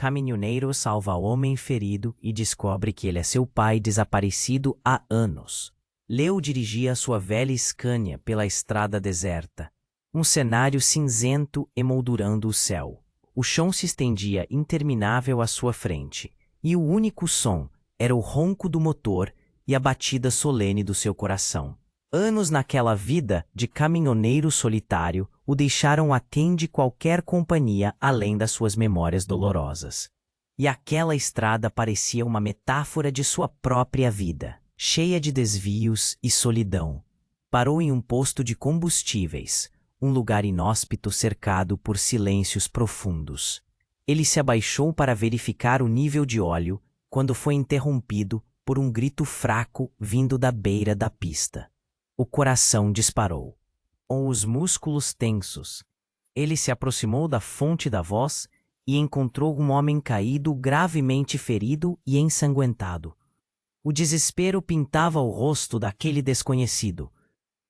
caminhoneiro salva o homem ferido e descobre que ele é seu pai desaparecido há anos. Leo dirigia sua velha Scania pela estrada deserta. Um cenário cinzento emoldurando o céu. O chão se estendia interminável à sua frente, e o único som era o ronco do motor e a batida solene do seu coração. Anos naquela vida de caminhoneiro solitário o deixaram aquém de qualquer companhia além das suas memórias dolorosas. E aquela estrada parecia uma metáfora de sua própria vida, cheia de desvios e solidão. Parou em um posto de combustíveis, um lugar inóspito cercado por silêncios profundos. Ele se abaixou para verificar o nível de óleo quando foi interrompido por um grito fraco vindo da beira da pista. O coração disparou. Com os músculos tensos, ele se aproximou da fonte da voz e encontrou um homem caído, gravemente ferido e ensanguentado. O desespero pintava o rosto daquele desconhecido.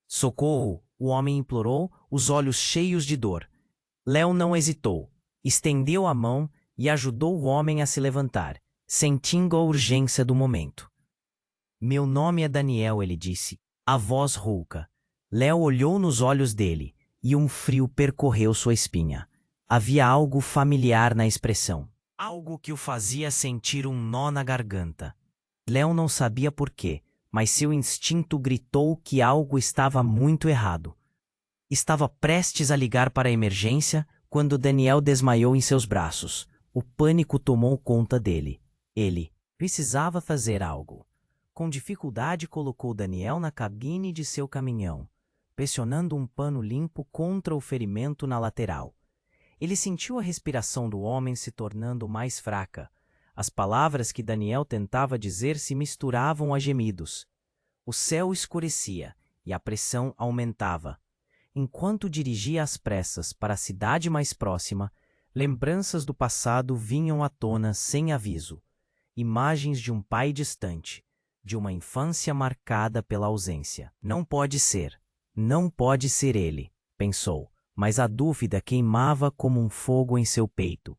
"Socorro!" o homem implorou, os olhos cheios de dor. Leo não hesitou, estendeu a mão e ajudou o homem a se levantar, sentindo a urgência do momento. "Meu nome é Daniel", ele disse, a voz rouca. Leo olhou nos olhos dele, e um frio percorreu sua espinha. Havia algo familiar na expressão. Algo que o fazia sentir um nó na garganta. Leo não sabia por quê, mas seu instinto gritou que algo estava muito errado. Estava prestes a ligar para a emergência quando Daniel desmaiou em seus braços. O pânico tomou conta dele. Ele precisava fazer algo. Com dificuldade colocou Daniel na cabine de seu caminhão, pressionando um pano limpo contra o ferimento na lateral. Ele sentiu a respiração do homem se tornando mais fraca. As palavras que Daniel tentava dizer se misturavam a gemidos. O céu escurecia e a pressão aumentava. Enquanto dirigia às pressas para a cidade mais próxima, lembranças do passado vinham à tona sem aviso. Imagens de um pai distante, de uma infância marcada pela ausência. Não pode ser ele, pensou, mas a dúvida queimava como um fogo em seu peito.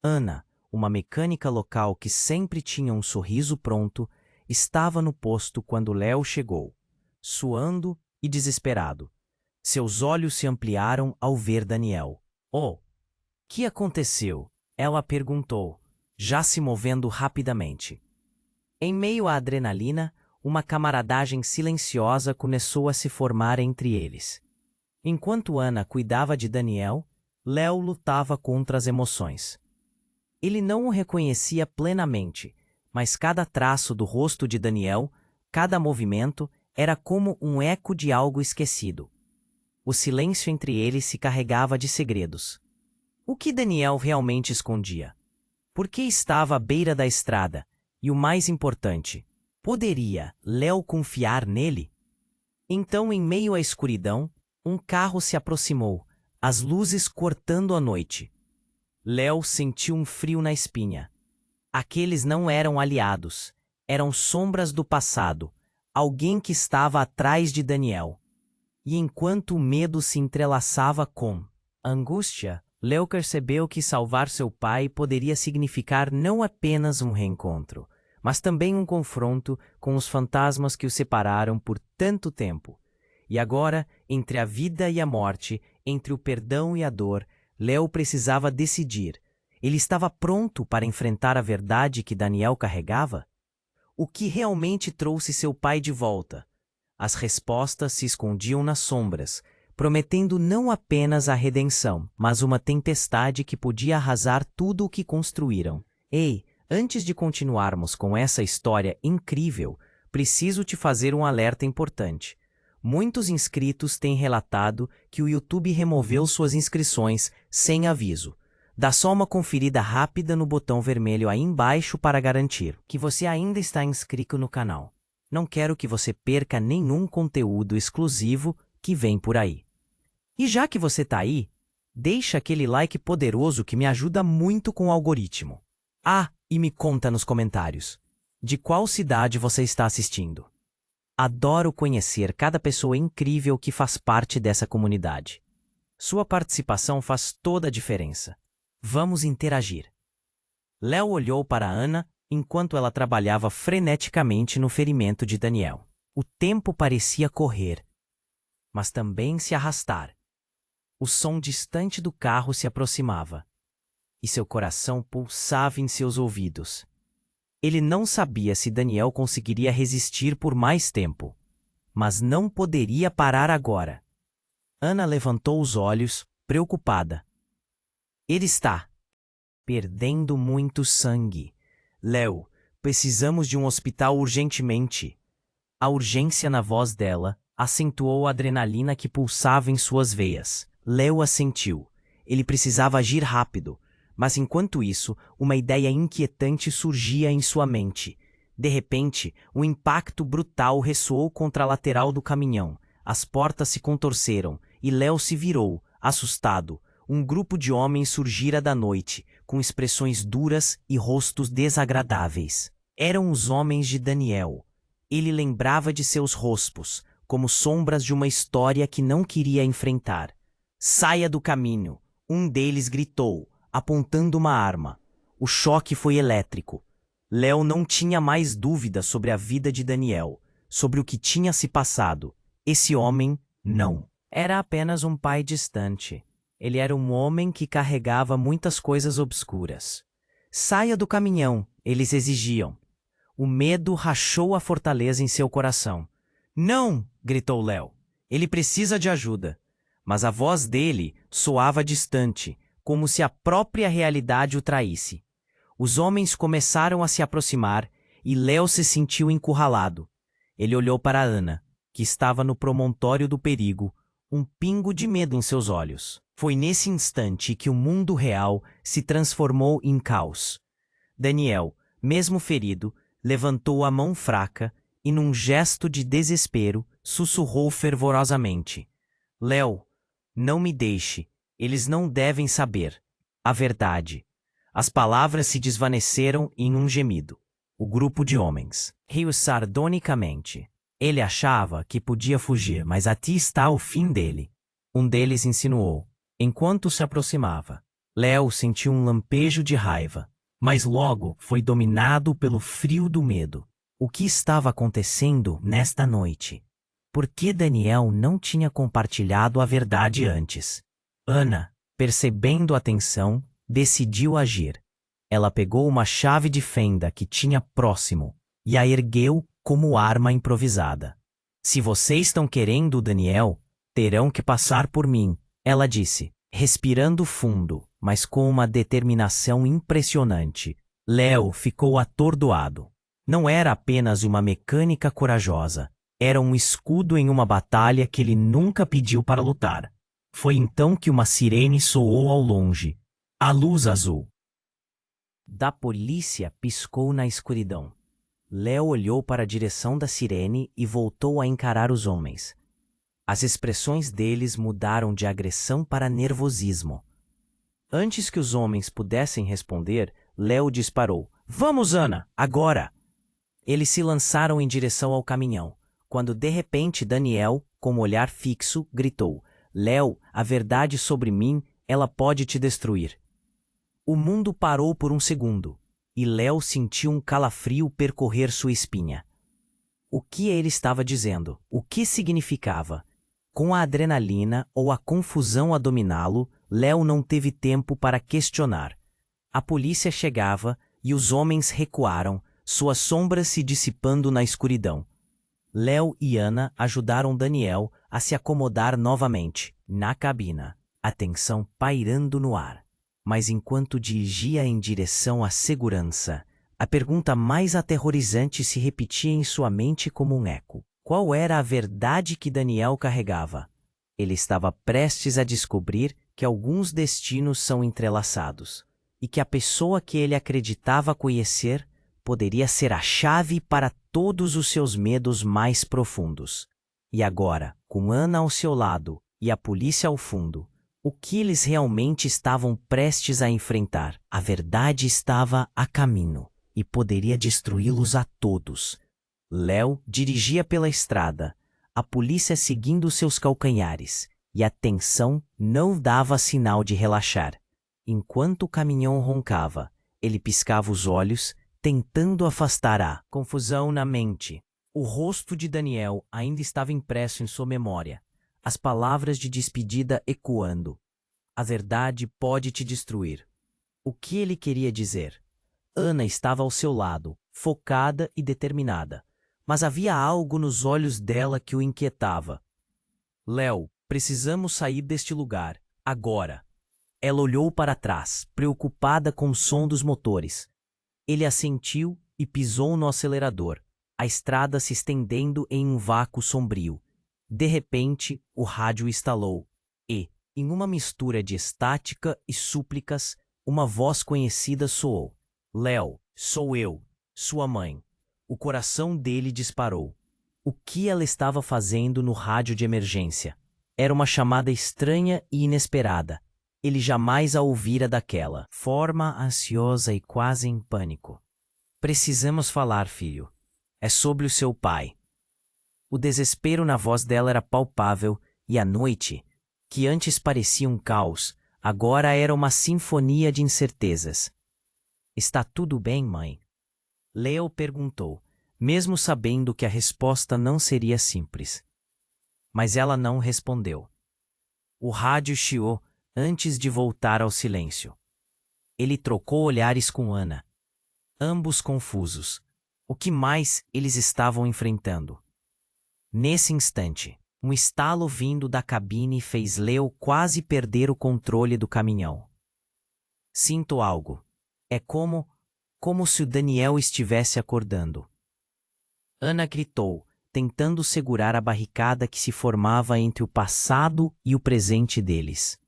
Ana, uma mecânica local que sempre tinha um sorriso pronto, estava no posto quando Leo chegou, suando e desesperado. Seus olhos se ampliaram ao ver Daniel. "Oh, que aconteceu?" ela perguntou, já se movendo rapidamente. Em meio à adrenalina, uma camaradagem silenciosa começou a se formar entre eles. Enquanto Ana cuidava de Daniel, Leo lutava contra as emoções. Ele não o reconhecia plenamente, mas cada traço do rosto de Daniel, cada movimento, era como um eco de algo esquecido. O silêncio entre eles se carregava de segredos. O que Daniel realmente escondia? Por que estava à beira da estrada? E o mais importante, poderia Leo confiar nele? Então, em meio à escuridão, um carro se aproximou, as luzes cortando a noite. Leo sentiu um frio na espinha. Aqueles não eram aliados, eram sombras do passado, alguém que estava atrás de Daniel. E enquanto o medo se entrelaçava com a angústia, Leo percebeu que salvar seu pai poderia significar não apenas um reencontro, mas também um confronto com os fantasmas que o separaram por tanto tempo. E agora, entre a vida e a morte, entre o perdão e a dor, Leo precisava decidir. Ele estava pronto para enfrentar a verdade que Daniel carregava? O que realmente trouxe seu pai de volta? As respostas se escondiam nas sombras, prometendo não apenas a redenção, mas uma tempestade que podia arrasar tudo o que construíram. Ei! Antes de continuarmos com essa história incrível, preciso te fazer um alerta importante. Muitos inscritos têm relatado que o YouTube removeu suas inscrições sem aviso. Dá só uma conferida rápida no botão vermelho aí embaixo para garantir que você ainda está inscrito no canal. Não quero que você perca nenhum conteúdo exclusivo que vem por aí. E já que você está aí, deixa aquele like poderoso que me ajuda muito com o algoritmo. E me conta nos comentários, de qual cidade você está assistindo? Adoro conhecer cada pessoa incrível que faz parte dessa comunidade. Sua participação faz toda a diferença. Vamos interagir. Léo olhou para Ana enquanto ela trabalhava freneticamente no ferimento de Daniel. O tempo parecia correr, mas também se arrastar. O som distante do carro se aproximava, e seu coração pulsava em seus ouvidos. Ele não sabia se Daniel conseguiria resistir por mais tempo, mas não poderia parar agora. Ana levantou os olhos, preocupada. Ele está perdendo muito sangue. Léo, precisamos de um hospital urgentemente. A urgência na voz dela acentuou a adrenalina que pulsava em suas veias. Léo assentiu. Ele precisava agir rápido, mas enquanto isso, uma ideia inquietante surgia em sua mente. De repente, um impacto brutal ressoou contra a lateral do caminhão. As portas se contorceram e Léo se virou, assustado. Um grupo de homens surgira da noite, com expressões duras e rostos desagradáveis. Eram os homens de Daniel. Ele lembrava de seus rostos, como sombras de uma história que não queria enfrentar. Saia do caminho, um deles gritou, apontando uma arma. O choque foi elétrico. Léo não tinha mais dúvida sobre a vida de Daniel, sobre o que tinha se passado. Esse homem, não. Era apenas um pai distante. Ele era um homem que carregava muitas coisas obscuras. Saia do caminhão, eles exigiam. O medo rachou a fortaleza em seu coração. Não! Gritou Léo. Ele precisa de ajuda. Mas a voz dele soava distante, como se a própria realidade o traísse. Os homens começaram a se aproximar e Léo se sentiu encurralado. Ele olhou para Ana, que estava no promontório do perigo, um pingo de medo em seus olhos. Foi nesse instante que o mundo real se transformou em caos. Daniel, mesmo ferido, levantou a mão fraca e, num gesto de desespero, sussurrou fervorosamente. Léo, não me deixe. Eles não devem saber. A verdade. As palavras se desvaneceram em um gemido. O grupo de homens riu sardonicamente. Ele achava que podia fugir, mas aqui está o fim dele. Um deles insinuou. Enquanto se aproximava, Léo sentiu um lampejo de raiva, mas logo foi dominado pelo frio do medo. O que estava acontecendo nesta noite? Por que Daniel não tinha compartilhado a verdade antes? Ana, percebendo a tensão, decidiu agir. Ela pegou uma chave de fenda que tinha próximo e a ergueu como arma improvisada. Se vocês estão querendo o Daniel, terão que passar por mim, ela disse, respirando fundo, mas com uma determinação impressionante. Léo ficou atordoado. Não era apenas uma mecânica corajosa, era um escudo em uma batalha que ele nunca pediu para lutar. Foi então que uma sirene soou ao longe. A luz azul da polícia piscou na escuridão. Léo olhou para a direção da sirene e voltou a encarar os homens. As expressões deles mudaram de agressão para nervosismo. Antes que os homens pudessem responder, Léo disparou. Vamos, Ana, agora! Eles se lançaram em direção ao caminhão, quando de repente Daniel, com um olhar fixo, gritou. Léo, a verdade sobre mim, ela pode te destruir. O mundo parou por um segundo, e Léo sentiu um calafrio percorrer sua espinha. O que ele estava dizendo? O que significava? Com a adrenalina ou a confusão a dominá-lo, Léo não teve tempo para questionar. A polícia chegava e os homens recuaram, suas sombras se dissipando na escuridão. Léo e Ana ajudaram Daniel a se acomodar novamente, na cabina, a tensão pairando no ar. Mas enquanto dirigia em direção à segurança, a pergunta mais aterrorizante se repetia em sua mente como um eco. Qual era a verdade que Daniel carregava? Ele estava prestes a descobrir que alguns destinos são entrelaçados, e que a pessoa que ele acreditava conhecer poderia ser a chave para todos os seus medos mais profundos. E agora, com Ana ao seu lado e a polícia ao fundo, o que eles realmente estavam prestes a enfrentar? A verdade estava a caminho e poderia destruí-los a todos. Léo dirigia pela estrada, a polícia seguindo seus calcanhares, e a tensão não dava sinal de relaxar. Enquanto o caminhão roncava, Ele piscava os olhos, tentando afastar a confusão na mente. O rosto de Daniel ainda estava impresso em sua memória, as palavras de despedida ecoando. A verdade pode te destruir. O que ele queria dizer? Ana estava ao seu lado, focada e determinada, mas havia algo nos olhos dela que o inquietava. Léo, precisamos sair deste lugar, agora. Ela olhou para trás, preocupada com o som dos motores. Ele assentiu e pisou no acelerador, a estrada se estendendo em um vácuo sombrio. De repente, o rádio estalou e, em uma mistura de estática e súplicas, uma voz conhecida soou. Léo, sou eu, sua mãe. O coração dele disparou. O que ela estava fazendo no rádio de emergência? Era uma chamada estranha e inesperada. Ele jamais a ouvira daquela forma ansiosa e quase em pânico. Precisamos falar, filho. É sobre o seu pai. O desespero na voz dela era palpável e a noite, que antes parecia um caos, agora era uma sinfonia de incertezas. Está tudo bem, mãe? Leo perguntou, mesmo sabendo que a resposta não seria simples. Mas ela não respondeu. O rádio chiou antes de voltar ao silêncio. Ele trocou olhares com Ana. Ambos confusos. O que mais eles estavam enfrentando? Nesse instante, um estalo vindo da cabine fez Leo quase perder o controle do caminhão. Sinto algo. É como se o Daniel estivesse acordando. Ana gritou, tentando segurar a barricada que se formava entre o passado e o presente deles.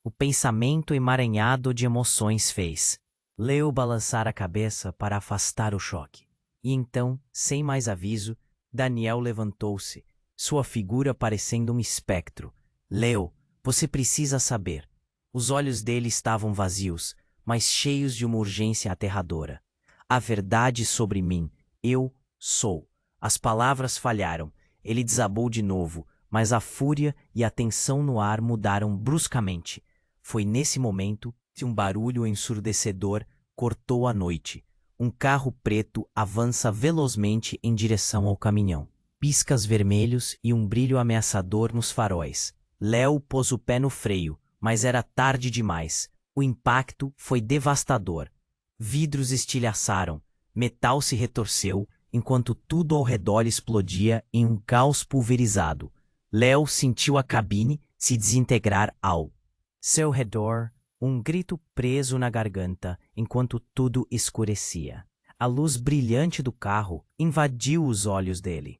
O pensamento emaranhado de emoções fez Leo balançar a cabeça para afastar o choque. E então, sem mais aviso, Daniel levantou-se, sua figura parecendo um espectro. Leo, você precisa saber. Os olhos dele estavam vazios, mas cheios de uma urgência aterradora. A verdade sobre mim, eu sou. As palavras falharam. Ele desabou de novo, mas a fúria e a tensão no ar mudaram bruscamente. Foi nesse momento que um barulho ensurdecedor cortou a noite. Um carro preto avança velozmente em direção ao caminhão. Piscas vermelhos e um brilho ameaçador nos faróis. Léo pôs o pé no freio, mas era tarde demais. O impacto foi devastador. Vidros estilhaçaram, metal se retorceu, enquanto tudo ao redor explodia em um caos pulverizado. Léo sentiu a cabine se desintegrar ao seu redor, um grito preso na garganta, enquanto tudo escurecia. A luz brilhante do carro invadiu os olhos dele,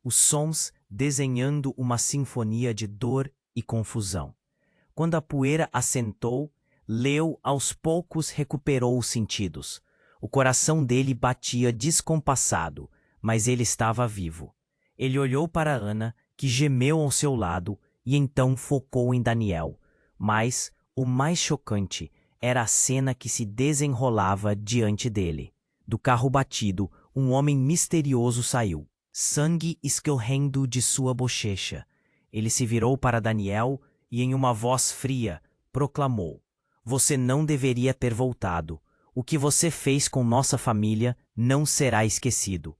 os sons desenhando uma sinfonia de dor e confusão. Quando a poeira assentou, Leo aos poucos recuperou os sentidos. O coração dele batia descompassado, mas ele estava vivo. Ele olhou para Ana, que gemeu ao seu lado, e então focou em Daniel. Mas o mais chocante era a cena que se desenrolava diante dele. Do carro batido, um homem misterioso saiu, sangue escorrendo de sua bochecha. Ele se virou para Daniel e, em uma voz fria, proclamou: Você não deveria ter voltado. O que você fez com nossa família não será esquecido.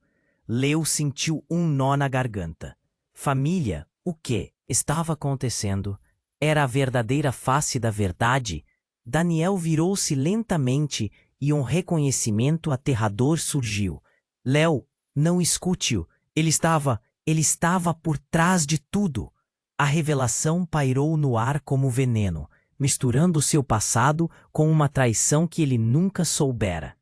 Leo sentiu um nó na garganta. Família? O que estava acontecendo? Era a verdadeira face da verdade? Daniel virou-se lentamente e um reconhecimento aterrador surgiu. Léo, não escute-o. Ele estava por trás de tudo. A revelação pairou no ar como veneno, misturando seu passado com uma traição que ele nunca soubera.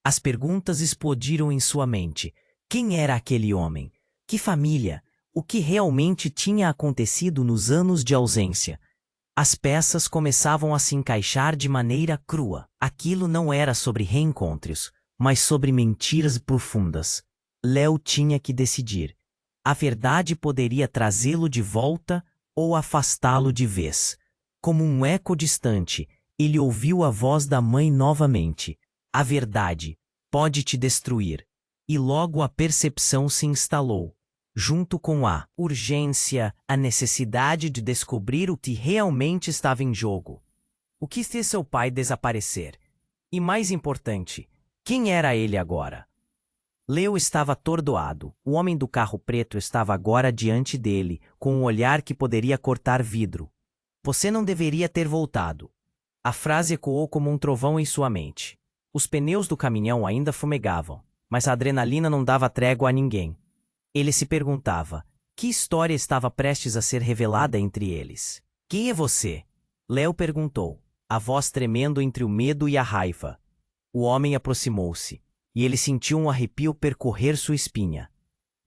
As perguntas explodiram em sua mente. Quem era aquele homem? Que família? O que realmente tinha acontecido nos anos de ausência? As peças começavam a se encaixar de maneira crua. Aquilo não era sobre reencontros, mas sobre mentiras profundas. Léo tinha que decidir. A verdade poderia trazê-lo de volta ou afastá-lo de vez. Como um eco distante, ele ouviu a voz da mãe novamente. A verdade pode te destruir. E logo a percepção se instalou. Junto com a urgência, a necessidade de descobrir o que realmente estava em jogo. O que fez seu pai desaparecer? E mais importante, quem era ele agora? Leo estava atordoado. O homem do carro preto estava agora diante dele, com um olhar que poderia cortar vidro. Você não deveria ter voltado. A frase ecoou como um trovão em sua mente. Os pneus do caminhão ainda fumegavam, mas a adrenalina não dava trégua a ninguém. Ele se perguntava, que história estava prestes a ser revelada entre eles? Quem é você? Leo perguntou, a voz tremendo entre o medo e a raiva. O homem aproximou-se, e ele sentiu um arrepio percorrer sua espinha.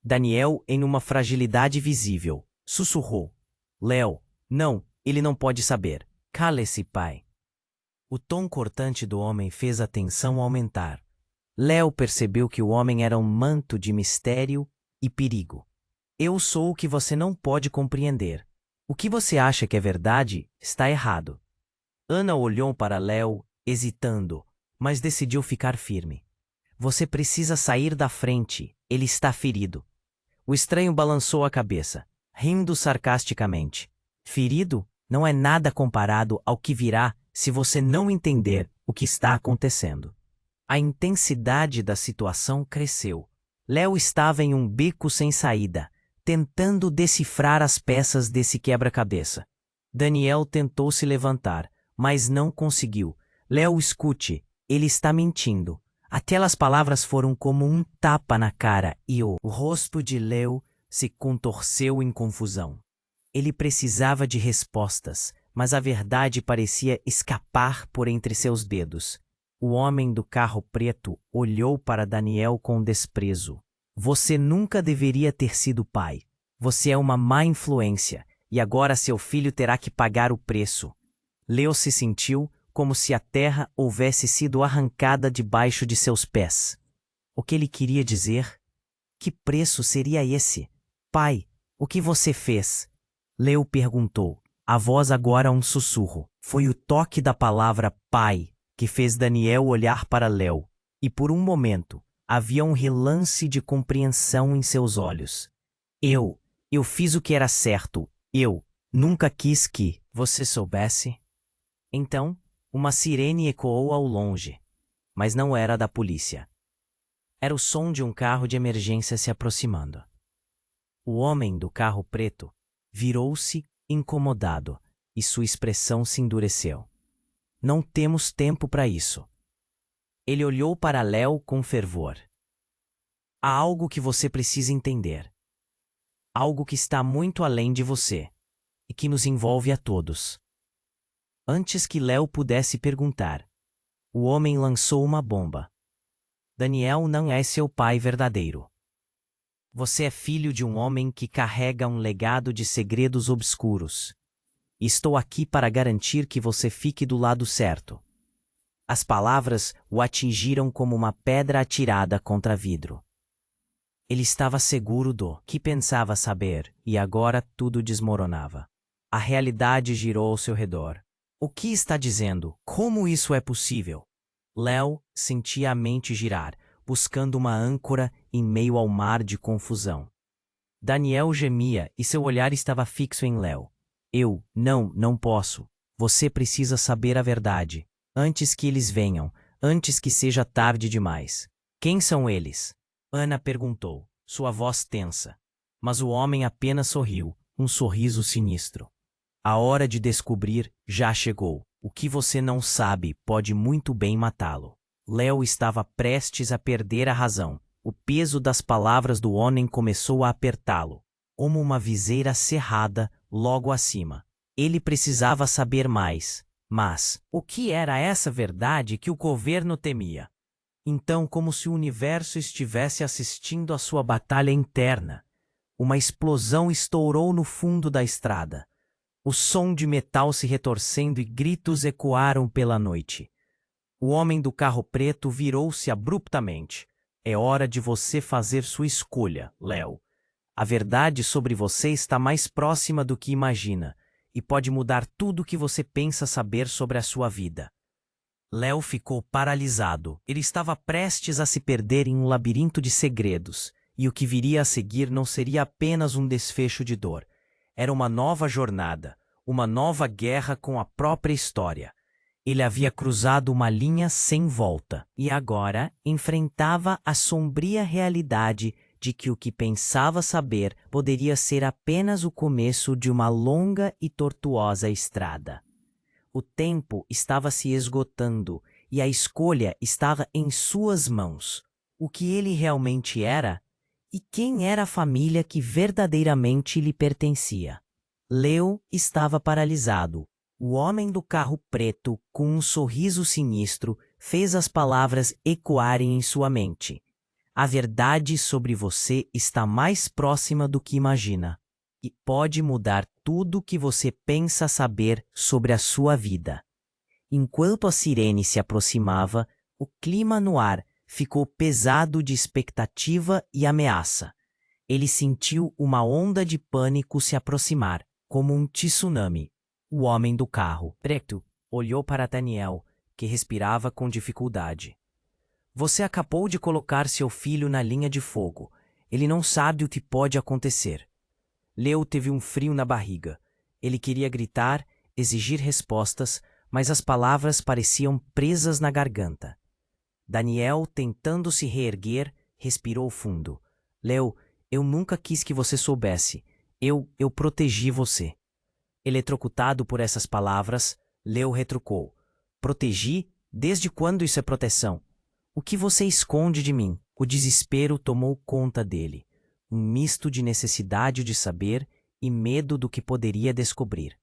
Daniel, em uma fragilidade visível, sussurrou. Leo, não, ele não pode saber. Cale-se, pai. O tom cortante do homem fez a tensão aumentar. Leo percebeu que o homem era um manto de mistério e perigo. Eu sou o que você não pode compreender. O que você acha que é verdade está errado. Ana olhou para Leo, hesitando, mas decidiu ficar firme. Você precisa sair da frente, ele está ferido. O estranho balançou a cabeça, rindo sarcasticamente. Ferido não é nada comparado ao que virá se você não entender o que está acontecendo. A intensidade da situação cresceu. Leo estava em um beco sem saída, tentando decifrar as peças desse quebra-cabeça. Daniel tentou se levantar, mas não conseguiu. Leo, escute, ele está mentindo. Aquelas palavras foram como um tapa na cara e o rosto de Leo se contorceu em confusão. Ele precisava de respostas, mas a verdade parecia escapar por entre seus dedos. O homem do carro preto olhou para Daniel com desprezo. Você nunca deveria ter sido pai. Você é uma má influência, e agora seu filho terá que pagar o preço. Leo se sentiu como se a terra houvesse sido arrancada debaixo de seus pés. O que ele queria dizer? Que preço seria esse? Pai, o que você fez? Leo perguntou, a voz agora um sussurro. Foi o toque da palavra pai que fez Daniel olhar para Leo, e por um momento, havia um relance de compreensão em seus olhos. Eu fiz o que era certo, eu nunca quis que você soubesse. Então, uma sirene ecoou ao longe, mas não era da polícia. Era o som de um carro de emergência se aproximando. O homem do carro preto virou-se incomodado e sua expressão se endureceu. Não temos tempo para isso. Ele olhou para Leo com fervor. Há algo que você precisa entender. Algo que está muito além de você e que nos envolve a todos. Antes que Leo pudesse perguntar, o homem lançou uma bomba. Daniel não é seu pai verdadeiro. Você é filho de um homem que carrega um legado de segredos obscuros. Estou aqui para garantir que você fique do lado certo. As palavras o atingiram como uma pedra atirada contra vidro. Ele estava seguro do que pensava saber, e agora tudo desmoronava. A realidade girou ao seu redor. O que está dizendo? Como isso é possível? Leo sentia a mente girar, buscando uma âncora em meio ao mar de confusão. Daniel gemia e seu olhar estava fixo em Leo. Não posso. Você precisa saber a verdade. Antes que eles venham, antes que seja tarde demais. Quem são eles? Ana perguntou, sua voz tensa. Mas o homem apenas sorriu, um sorriso sinistro. A hora de descobrir já chegou. O que você não sabe pode muito bem matá-lo. Leo estava prestes a perder a razão. O peso das palavras do homem começou a apertá-lo, como uma viseira cerrada logo acima. Ele precisava saber mais. Mas o que era essa verdade que o governo temia? Então, como se o universo estivesse assistindo à sua batalha interna, uma explosão estourou no fundo da estrada. O som de metal se retorcendo e gritos ecoaram pela noite. O homem do carro preto virou-se abruptamente. É hora de você fazer sua escolha, Leo. A verdade sobre você está mais próxima do que imagina e pode mudar tudo o que você pensa saber sobre a sua vida. Leo ficou paralisado. Ele estava prestes a se perder em um labirinto de segredos, e o que viria a seguir não seria apenas um desfecho de dor. Era uma nova jornada, uma nova guerra com a própria história. Ele havia cruzado uma linha sem volta e agora enfrentava a sombria realidade de que o que pensava saber poderia ser apenas o começo de uma longa e tortuosa estrada. O tempo estava se esgotando e a escolha estava em suas mãos. O que ele realmente era e quem era a família que verdadeiramente lhe pertencia. Leo estava paralisado. O homem do carro preto, com um sorriso sinistro, fez as palavras ecoarem em sua mente. A verdade sobre você está mais próxima do que imagina e pode mudar tudo o que você pensa saber sobre a sua vida. Enquanto a sirene se aproximava, o clima no ar ficou pesado de expectativa e ameaça. Ele sentiu uma onda de pânico se aproximar, como um tsunami. O homem do carro preto olhou para Daniel, que respirava com dificuldade. Você acabou de colocar seu filho na linha de fogo. Ele não sabe o que pode acontecer. Leo teve um frio na barriga. Ele queria gritar, exigir respostas, mas as palavras pareciam presas na garganta. Daniel, tentando se reerguer, respirou fundo. Leo, eu nunca quis que você soubesse. Eu protegi você. Eletrocutado por essas palavras, Leo retrucou. Protegi? Desde quando isso é proteção? O que você esconde de mim? O desespero tomou conta dele. Um misto de necessidade de saber e medo do que poderia descobrir.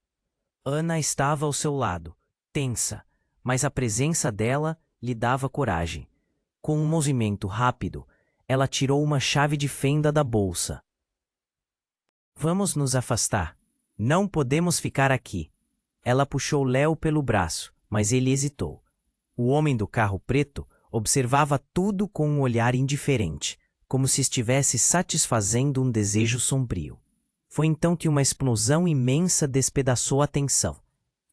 Ana estava ao seu lado, tensa, mas a presença dela lhe dava coragem. Com um movimento rápido, ela tirou uma chave de fenda da bolsa. Vamos nos afastar. Não podemos ficar aqui. Ela puxou Leo pelo braço, mas ele hesitou. O homem do carro preto observava tudo com um olhar indiferente, como se estivesse satisfazendo um desejo sombrio. Foi então que uma explosão imensa despedaçou a tensão.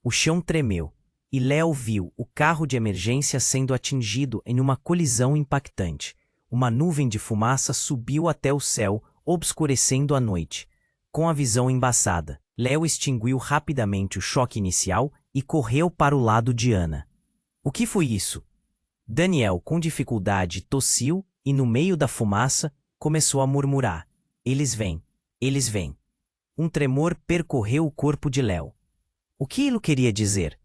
O chão tremeu, e Leo viu o carro de emergência sendo atingido em uma colisão impactante. Uma nuvem de fumaça subiu até o céu, obscurecendo a noite. Com a visão embaçada, Leo extinguiu rapidamente o choque inicial e correu para o lado de Ana. O que foi isso? Daniel, com dificuldade, tossiu e, no meio da fumaça, começou a murmurar. Eles vêm. Eles vêm. Um tremor percorreu o corpo de Leo. O que ele queria dizer?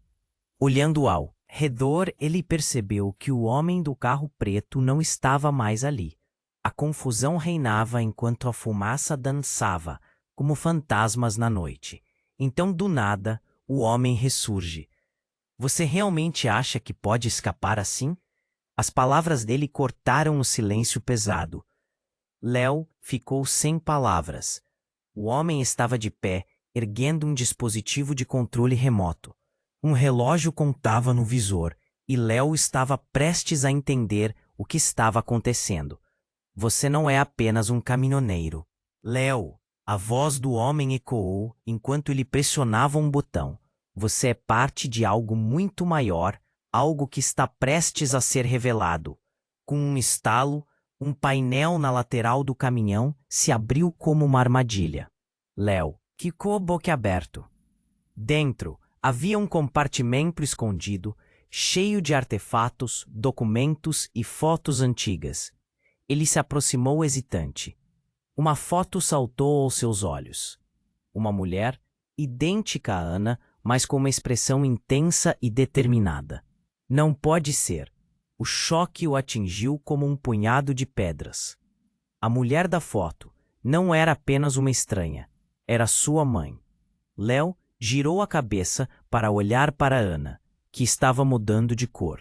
Olhando ao redor, ele percebeu que o homem do carro preto não estava mais ali. A confusão reinava enquanto a fumaça dançava, como fantasmas na noite. Então, do nada, o homem ressurge. Você realmente acha que pode escapar assim? As palavras dele cortaram o silêncio pesado. Leo ficou sem palavras. O homem estava de pé, erguendo um dispositivo de controle remoto. Um relógio contava no visor, e Leo estava prestes a entender o que estava acontecendo. Você não é apenas um caminhoneiro. Leo, a voz do homem ecoou enquanto ele pressionava um botão. Você é parte de algo muito maior, algo que está prestes a ser revelado. Com um estalo, um painel na lateral do caminhão se abriu como uma armadilha. Leo ficou boquiaberto. Dentro, havia um compartimento escondido, cheio de artefatos, documentos e fotos antigas. Ele se aproximou hesitante. Uma foto saltou aos seus olhos. Uma mulher, idêntica a Ana, mas com uma expressão intensa e determinada. Não pode ser. O choque o atingiu como um punhado de pedras. A mulher da foto não era apenas uma estranha. Era sua mãe. Leo girou a cabeça para olhar para Ana, que estava mudando de cor.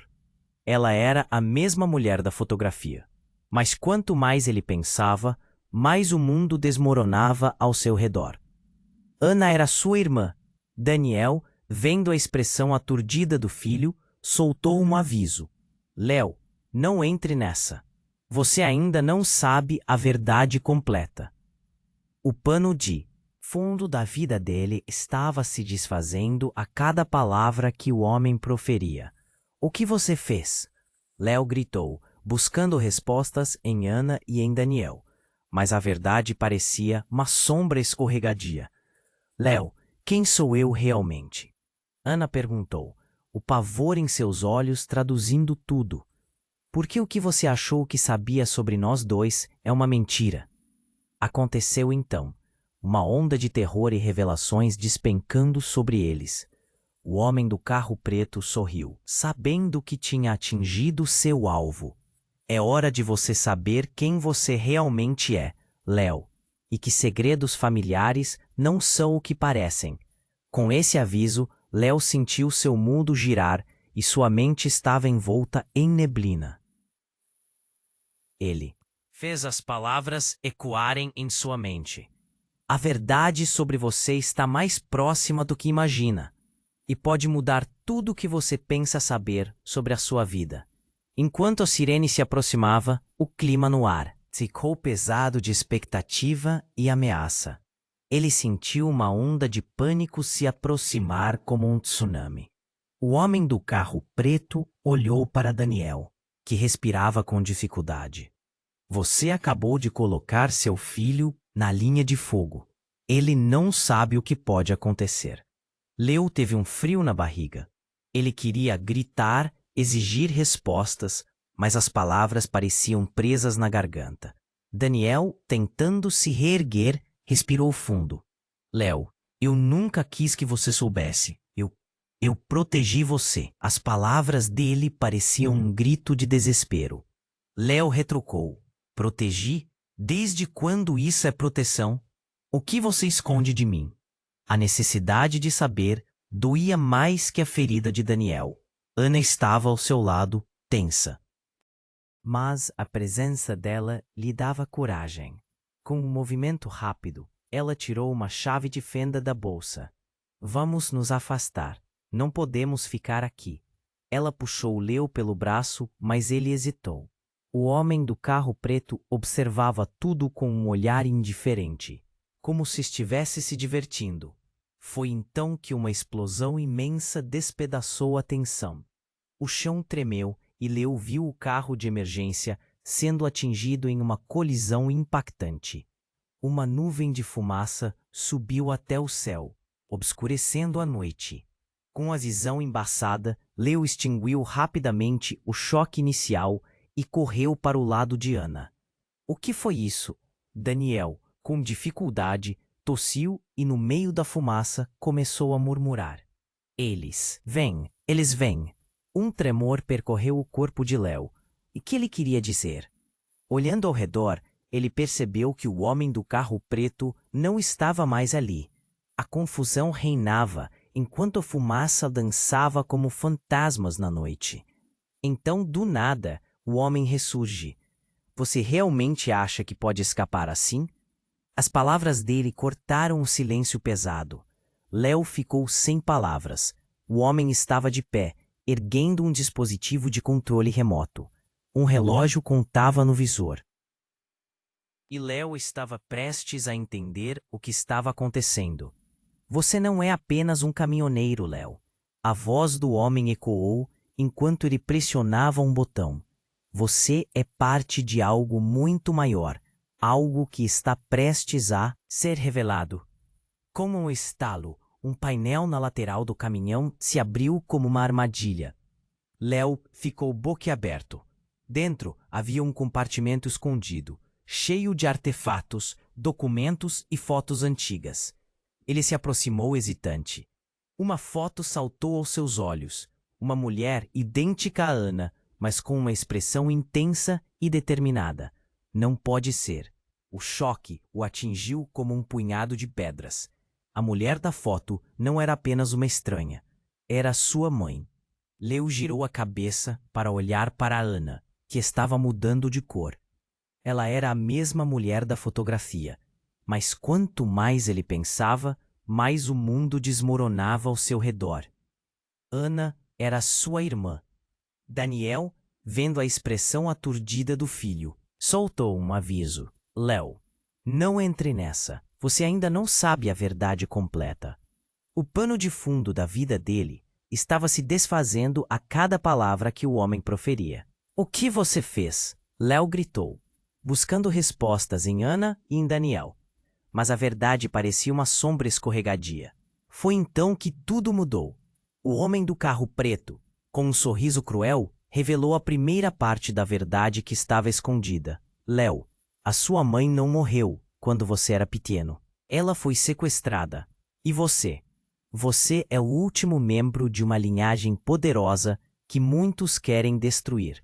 Ela era a mesma mulher da fotografia. Mas quanto mais ele pensava, mais o mundo desmoronava ao seu redor. Ana era sua irmã. Daniel, vendo a expressão aturdida do filho, soltou um aviso. Leo, não entre nessa. Você ainda não sabe a verdade completa. O pano de fundo da vida dele estava se desfazendo a cada palavra que o homem proferia. O que você fez? Leo gritou, buscando respostas em Ana e em Daniel. Mas a verdade parecia uma sombra escorregadia. Leo, quem sou eu realmente? Ana perguntou. o pavor em seus olhos traduzindo tudo. Porque o que você achou que sabia sobre nós dois é uma mentira. Aconteceu então, uma onda de terror e revelações despencando sobre eles. O homem do carro preto sorriu, sabendo que tinha atingido seu alvo. É hora de você saber quem você realmente é, Léo, e que segredos familiares não são o que parecem. Com esse aviso, Léo sentiu seu mundo girar e sua mente estava envolta em neblina. Ele fez as palavras ecoarem em sua mente. A verdade sobre você está mais próxima do que imagina, e pode mudar tudo o que você pensa saber sobre a sua vida. Enquanto a sirene se aproximava, o clima no ar ficou pesado de expectativa e ameaça. Ele sentiu uma onda de pânico se aproximar como um tsunami. O homem do carro preto olhou para Daniel, que respirava com dificuldade. Você acabou de colocar seu filho na linha de fogo. Ele não sabe o que pode acontecer. Leo teve um frio na barriga. Ele queria gritar, exigir respostas, mas as palavras pareciam presas na garganta. Daniel, tentando se reerguer, respirou fundo. Léo, eu nunca quis que você soubesse. Eu protegi você. As palavras dele pareciam um grito de desespero. Léo retrucou. Protegi? Desde quando isso é proteção? O que você esconde de mim? A necessidade de saber doía mais que a ferida de Daniel. Ana estava ao seu lado, tensa. Mas a presença dela lhe dava coragem. Com um movimento rápido, ela tirou uma chave de fenda da bolsa. Vamos nos afastar. Não podemos ficar aqui. Ela puxou Leo pelo braço, mas ele hesitou. O homem do carro preto observava tudo com um olhar indiferente, como se estivesse se divertindo. Foi então que uma explosão imensa despedaçou a tensão. O chão tremeu e Leo viu o carro de emergência sendo atingido em uma colisão impactante. Uma nuvem de fumaça subiu até o céu, obscurecendo a noite. Com a visão embaçada, Leo extinguiu rapidamente o choque inicial e correu para o lado de Ana. O que foi isso? Daniel, com dificuldade, tossiu e no meio da fumaça começou a murmurar. Eles vêm. Um tremor percorreu o corpo de Léo. E que ele queria dizer? Olhando ao redor, ele percebeu que o homem do carro preto não estava mais ali. A confusão reinava, enquanto a fumaça dançava como fantasmas na noite. Então, do nada, o homem ressurge. Você realmente acha que pode escapar assim? As palavras dele cortaram o silêncio pesado. Léo ficou sem palavras. O homem estava de pé, erguendo um dispositivo de controle remoto. Um relógio contava no visor. E Léo estava prestes a entender o que estava acontecendo. Você não é apenas um caminhoneiro, Léo. A voz do homem ecoou enquanto ele pressionava um botão. Você é parte de algo muito maior, algo que está prestes a ser revelado. Como um estalo, um painel na lateral do caminhão se abriu como uma armadilha. Léo ficou boquiaberto. Dentro havia um compartimento escondido, cheio de artefatos, documentos e fotos antigas. Ele se aproximou hesitante. Uma foto saltou aos seus olhos. Uma mulher idêntica a Ana, mas com uma expressão intensa e determinada. Não pode ser. O choque o atingiu como um punhado de pedras. A mulher da foto não era apenas uma estranha. Era sua mãe. Leo girou a cabeça para olhar para Ana, que estava mudando de cor. Ela era a mesma mulher da fotografia. Mas quanto mais ele pensava, mais o mundo desmoronava ao seu redor. Ana era sua irmã. Daniel, vendo a expressão aturdida do filho, soltou um aviso. Léo, não entre nessa. Você ainda não sabe a verdade completa. O pano de fundo da vida dele estava se desfazendo a cada palavra que o homem proferia. O que você fez? Léo gritou, buscando respostas em Ana e em Daniel. Mas a verdade parecia uma sombra escorregadia. Foi então que tudo mudou. O homem do carro preto, com um sorriso cruel, revelou a primeira parte da verdade que estava escondida. Léo, a sua mãe não morreu quando você era pequeno. Ela foi sequestrada. E você? Você é o último membro de uma linhagem poderosa que muitos querem destruir.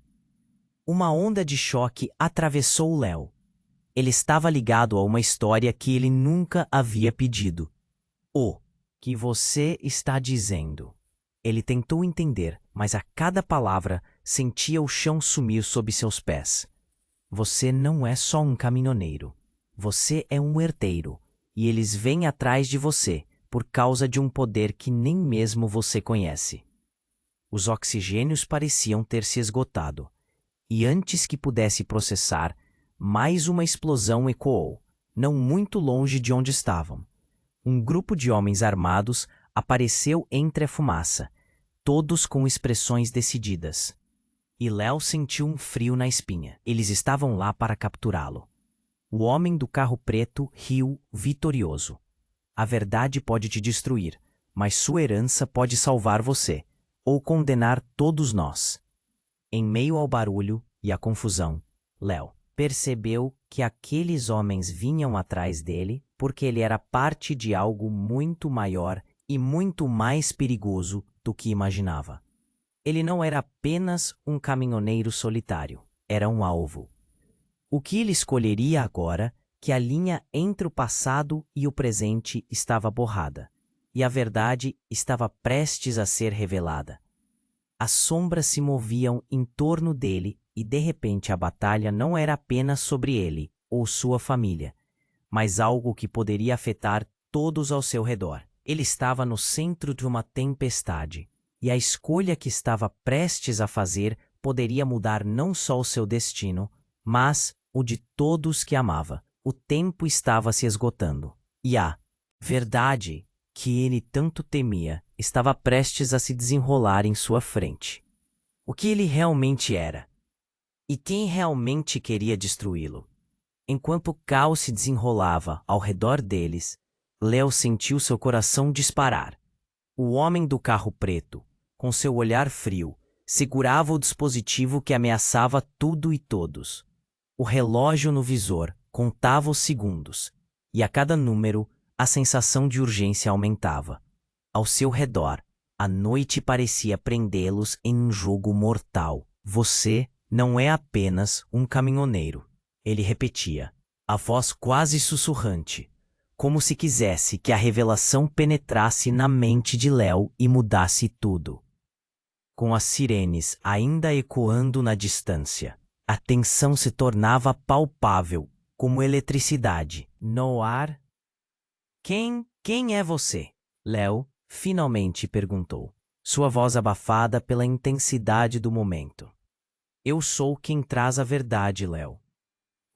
Uma onda de choque atravessou Léo. Ele estava ligado a uma história que ele nunca havia pedido. O que você está dizendo? Ele tentou entender, mas a cada palavra sentia o chão sumir sob seus pés. Você não é só um caminhoneiro. Você é um herdeiro. E eles vêm atrás de você por causa de um poder que nem mesmo você conhece. Os oxigênios pareciam ter se esgotado. E antes que pudesse processar, mais uma explosão ecoou, não muito longe de onde estavam. Um grupo de homens armados apareceu entre a fumaça, todos com expressões decididas. E Léo sentiu um frio na espinha. Eles estavam lá para capturá-lo. O homem do carro preto riu vitorioso. A verdade pode te destruir, mas sua herança pode salvar você, ou condenar todos nós. Em meio ao barulho e à confusão, Léo percebeu que aqueles homens vinham atrás dele porque ele era parte de algo muito maior e muito mais perigoso do que imaginava. Ele não era apenas um caminhoneiro solitário, era um alvo. O que ele escolheria agora que a linha entre o passado e o presente estava borrada, e a verdade estava prestes a ser revelada. As sombras se moviam em torno dele e de repente a batalha não era apenas sobre ele ou sua família, mas algo que poderia afetar todos ao seu redor. Ele estava no centro de uma tempestade, e a escolha que estava prestes a fazer poderia mudar não só o seu destino, mas o de todos que amava. O tempo estava se esgotando, e a verdade que ele tanto temia estava prestes a se desenrolar em sua frente. O que ele realmente era? E quem realmente queria destruí-lo? Enquanto o caos se desenrolava ao redor deles, Léo sentiu seu coração disparar. O homem do carro preto, com seu olhar frio, segurava o dispositivo que ameaçava tudo e todos. O relógio no visor contava os segundos, e a cada número, a sensação de urgência aumentava. Ao seu redor, a noite parecia prendê-los em um jogo mortal. Você não é apenas um caminhoneiro, ele repetia, a voz quase sussurrante, como se quisesse que a revelação penetrasse na mente de Léo e mudasse tudo. Com as sirenes ainda ecoando na distância, a tensão se tornava palpável, como eletricidade, no ar. Quem é você? Léo finalmente perguntou, sua voz abafada pela intensidade do momento. Eu sou quem traz a verdade, Léo.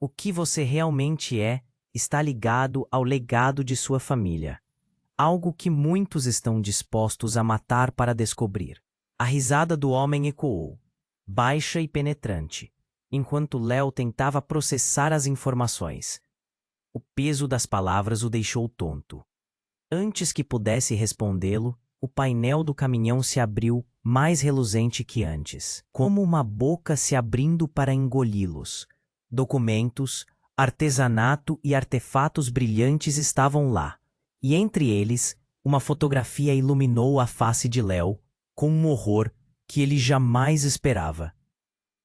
O que você realmente é está ligado ao legado de sua família, algo que muitos estão dispostos a matar para descobrir. A risada do homem ecoou, baixa e penetrante, enquanto Léo tentava processar as informações. O peso das palavras o deixou tonto. Antes que pudesse respondê-lo, o painel do caminhão se abriu mais reluzente que antes, como uma boca se abrindo para engoli-los. Documentos, artesanato e artefatos brilhantes estavam lá, e entre eles, uma fotografia iluminou a face de Léo com um horror que ele jamais esperava.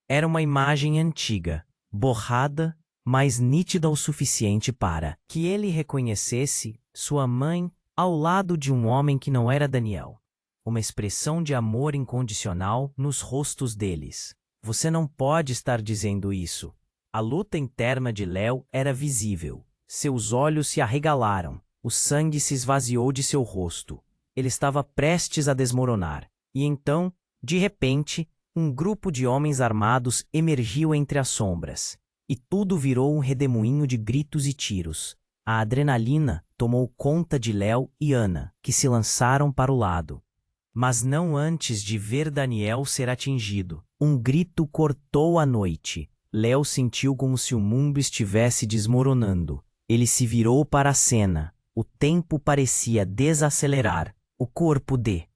Era uma imagem antiga, borrada, mas nítida o suficiente para que ele reconhecesse sua mãe ao lado de um homem que não era Daniel. Uma expressão de amor incondicional nos rostos deles. Você não pode estar dizendo isso. A luta interna de Léo era visível. Seus olhos se arregalaram. O sangue se esvaziou de seu rosto. Ele estava prestes a desmoronar. E então, de repente, um grupo de homens armados emergiu entre as sombras. E tudo virou um redemoinho de gritos e tiros. A adrenalina tomou conta de Léo e Ana, que se lançaram para o lado. Mas não antes de ver Daniel ser atingido. Um grito cortou a noite. Léo sentiu como se o mundo estivesse desmoronando. Ele se virou para a cena. O tempo parecia desacelerar. O corpo de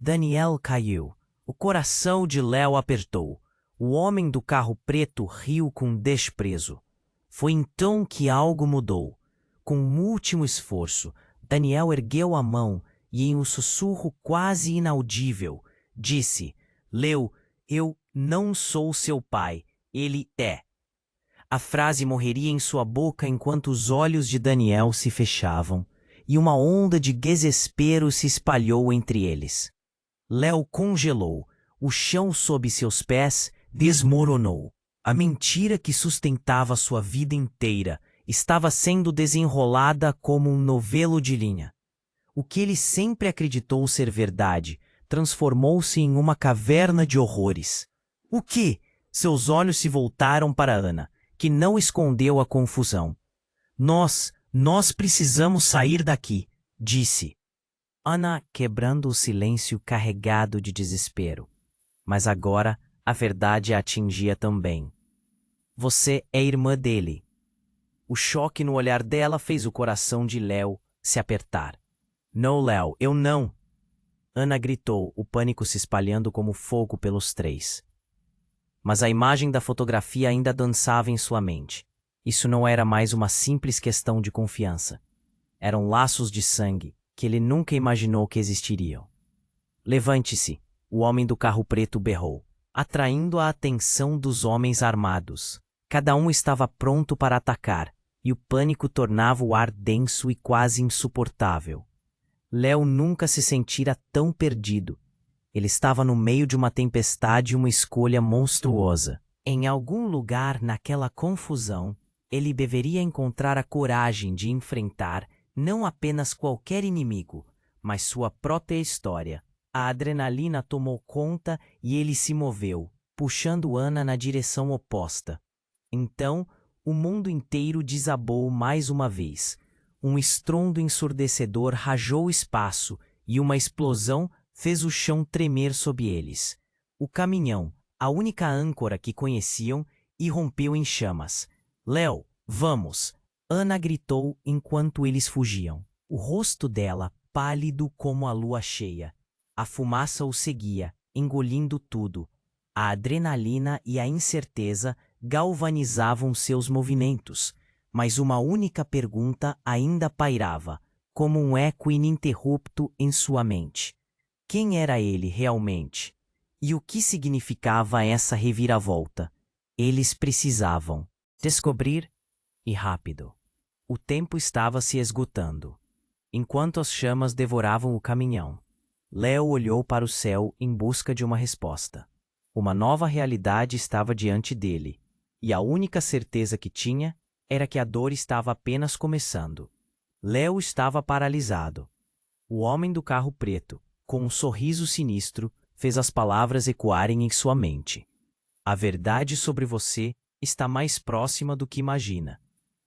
Daniel caiu. O coração de Léo apertou. O homem do carro preto riu com desprezo. Foi então que algo mudou. Com um último esforço, Daniel ergueu a mão e, em um sussurro quase inaudível, disse: Léo, eu não sou seu pai, ele é. A frase morreria em sua boca enquanto os olhos de Daniel se fechavam, e uma onda de desespero se espalhou entre eles. Léo congelou, o chão sob seus pés desmoronou. A mentira que sustentava sua vida inteira estava sendo desenrolada como um novelo de linha. O que ele sempre acreditou ser verdade transformou-se em uma caverna de horrores. O que? Seus olhos se voltaram para Ana, que não escondeu a confusão. Nós precisamos sair daqui, disse. Ana quebrando o silêncio carregado de desespero. Mas agora a verdade a atingia também. Você é irmã dele. O choque no olhar dela fez o coração de Léo se apertar. Não, Léo, eu não. Ana gritou, o pânico se espalhando como fogo pelos três. Mas a imagem da fotografia ainda dançava em sua mente. Isso não era mais uma simples questão de confiança. Eram laços de sangue que ele nunca imaginou que existiriam. Levante-se, o homem do carro preto berrou, atraindo a atenção dos homens armados. Cada um estava pronto para atacar, e o pânico tornava o ar denso e quase insuportável. Léo nunca se sentira tão perdido. Ele estava no meio de uma tempestade e uma escolha monstruosa. Em algum lugar naquela confusão, ele deveria encontrar a coragem de enfrentar não apenas qualquer inimigo, mas sua própria história. A adrenalina tomou conta e ele se moveu, puxando Ana na direção oposta. Então, o mundo inteiro desabou mais uma vez. Um estrondo ensurdecedor rajou o espaço e uma explosão fez o chão tremer sob eles. O caminhão, a única âncora que conheciam, irrompeu em chamas. Léo, vamos! Ana gritou enquanto eles fugiam. O rosto dela pálido como a lua cheia. A fumaça o seguia, engolindo tudo. A adrenalina e a incerteza galvanizavam seus movimentos, mas uma única pergunta ainda pairava, como um eco ininterrupto em sua mente. Quem era ele realmente? E o que significava essa reviravolta? Eles precisavam descobrir, e rápido. O tempo estava se esgotando. Enquanto as chamas devoravam o caminhão, Léo olhou para o céu em busca de uma resposta. Uma nova realidade estava diante dele, e a única certeza que tinha era que a dor estava apenas começando. Léo estava paralisado. O homem do carro preto, com um sorriso sinistro, fez as palavras ecoarem em sua mente. A verdade sobre você está mais próxima do que imagina,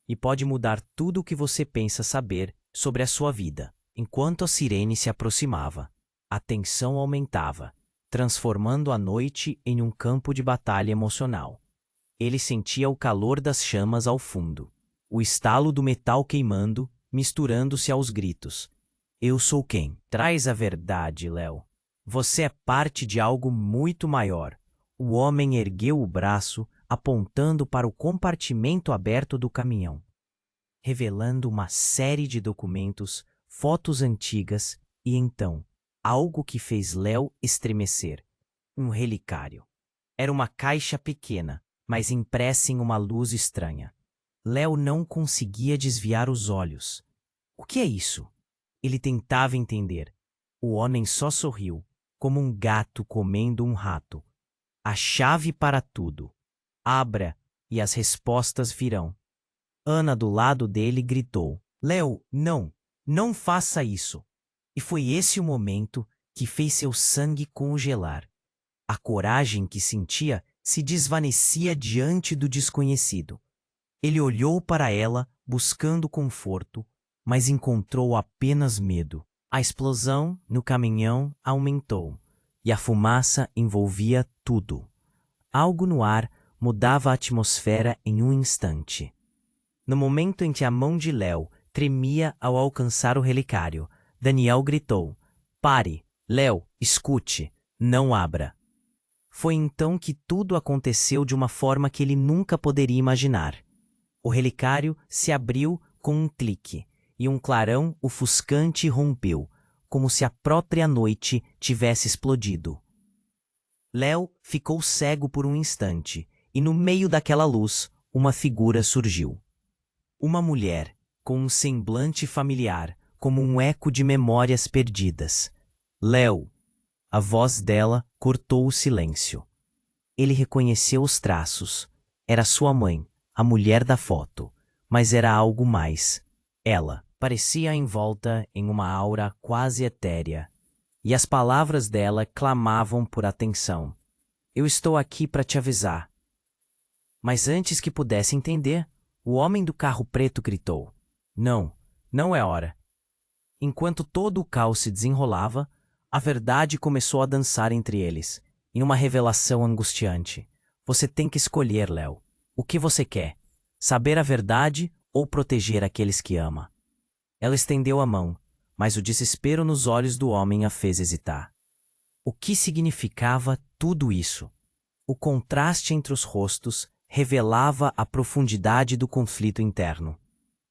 e pode mudar tudo o que você pensa saber sobre a sua vida. Enquanto a sirene se aproximava, a tensão aumentava, transformando a noite em um campo de batalha emocional. Ele sentia o calor das chamas ao fundo, o estalo do metal queimando, misturando-se aos gritos. Eu sou quem? Traz a verdade, Léo. Você é parte de algo muito maior. O homem ergueu o braço, apontando para o compartimento aberto do caminhão, revelando uma série de documentos, fotos antigas e então, algo que fez Léo estremecer. Um relicário. Era uma caixa pequena, mas impressa em uma luz estranha. Léo não conseguia desviar os olhos. O que é isso? Ele tentava entender. O homem só sorriu, como um gato comendo um rato. A chave para tudo. Abra, e as respostas virão. Ana, do lado dele, gritou. Léo, não faça isso. E foi esse o momento que fez seu sangue congelar. A coragem que sentia se desvanecia diante do desconhecido. Ele olhou para ela, buscando conforto, mas encontrou apenas medo. A explosão no caminhão aumentou, e a fumaça envolvia tudo. Algo no ar mudava a atmosfera em um instante. No momento em que a mão de Léo tremia ao alcançar o relicário, Daniel gritou: Pare! Léo, escute, não abra. Foi então que tudo aconteceu de uma forma que ele nunca poderia imaginar. O relicário se abriu com um clique, e um clarão ofuscante rompeu, como se a própria noite tivesse explodido. Léo ficou cego por um instante, e no meio daquela luz, uma figura surgiu. Uma mulher, com um semblante familiar, como um eco de memórias perdidas. Léo. A voz dela cortou o silêncio. Ele reconheceu os traços. Era sua mãe, a mulher da foto. Mas era algo mais. Ela parecia envolta em uma aura quase etérea. E as palavras dela clamavam por atenção. Eu estou aqui para te avisar. Mas antes que pudesse entender, o homem do carro preto gritou. Não, não é hora. Enquanto todo o caos se desenrolava, a verdade começou a dançar entre eles, em uma revelação angustiante. Você tem que escolher, Léo. O que você quer? Saber a verdade ou proteger aqueles que ama? Ela estendeu a mão, mas o desespero nos olhos do homem a fez hesitar. O que significava tudo isso? O contraste entre os rostos revelava a profundidade do conflito interno.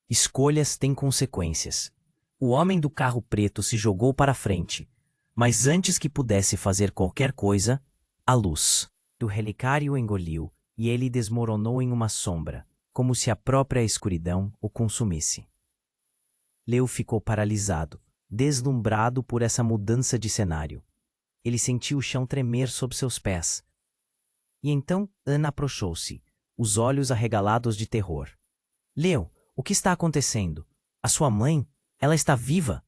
Escolhas têm consequências. O homem do carro preto se jogou para frente, mas antes que pudesse fazer qualquer coisa, a luz do relicário o engoliu e ele desmoronou em uma sombra, como se a própria escuridão o consumisse. Léo ficou paralisado, deslumbrado por essa mudança de cenário. Ele sentiu o chão tremer sob seus pés. E então Ana approxou-se, os olhos arregalados de terror. Léo, o que está acontecendo? A sua mãe? Ela está viva?